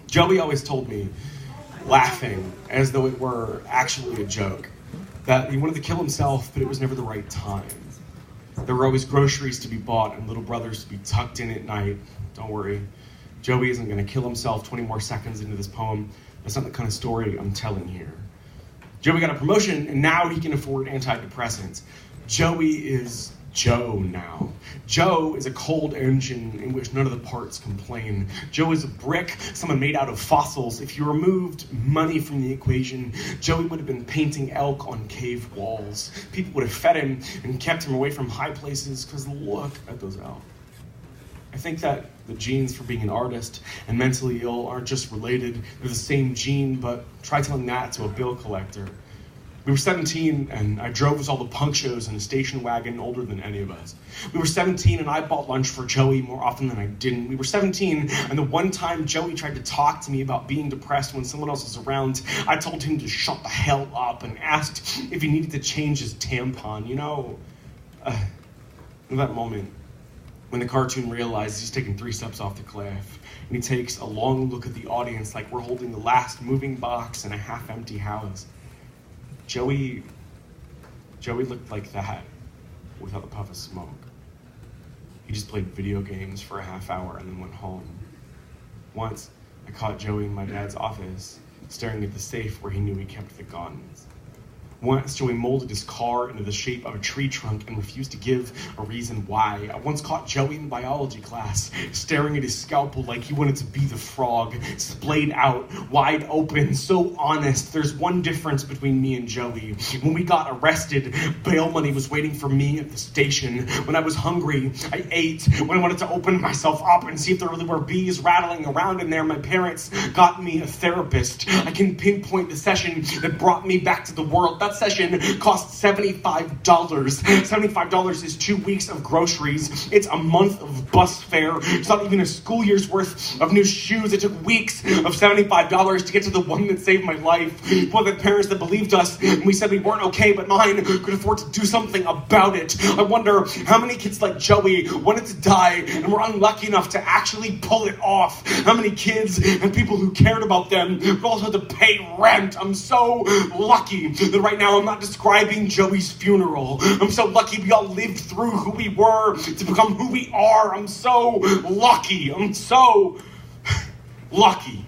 Joey always told me, laughing as though it were actually a joke, that he wanted to kill himself, but it was never the right time. There were always groceries to be bought and little brothers to be tucked in at night. Don't worry, Joey isn't going to kill himself 20 more seconds into this poem. That's not the kind of story I'm telling here. Joey got a promotion, and now he can afford antidepressants. Joey is Joe now. Joe is a cold engine in which none of the parts complain. Joe is a brick, someone made out of fossils. If you removed money from the equation, Joey would have been painting elk on cave walls. People would have fed him and kept him away from high places, because look at those elk. I think that the genes for being an artist and mentally ill aren't just related. They're the same gene, but try telling that to a bill collector. We were 17, and I drove us all to punk shows in a station wagon older than any of us. We were 17, and I bought lunch for Joey more often than I didn't. We were 17, and the one time Joey tried to talk to me about being depressed when someone else was around, I told him to shut the hell up and asked if he needed to change his tampon. In that moment, when the cartoon realizes he's taking 3 steps off the cliff, and he takes a long look at the audience like we're holding the last moving box in a half-empty house. Joey looked like that without a puff of smoke. He just played video games for a half hour and then went home. Once, I caught Joey in my dad's office, staring at the safe where he knew he kept the guns. Once, Joey molded his car into the shape of a tree trunk and refused to give a reason why. I once caught Joey in biology class, staring at his scalpel like he wanted to be the frog, splayed out, wide open, so honest. There's one difference between me and Joey. When we got arrested, bail money was waiting for me at the station. When I was hungry, I ate. When I wanted to open myself up and see if there really were bees rattling around in there, my parents got me a therapist. I can pinpoint the session that brought me back to the world. That session cost $75. $75 is 2 weeks of groceries. It's a month of bus fare. It's not even a school year's worth of new shoes. It took weeks of $75 to get to the one that saved my life. Well, the parents that believed us, and we said we weren't okay, but mine could afford to do something about it. I wonder how many kids like Joey wanted to die and were unlucky enough to actually pull it off. How many kids and people who cared about them but also had to pay rent. I'm so lucky that right now I'm not describing Joey's funeral. I'm so lucky we all lived through who we were to become who we are. I'm so lucky. I'm so lucky.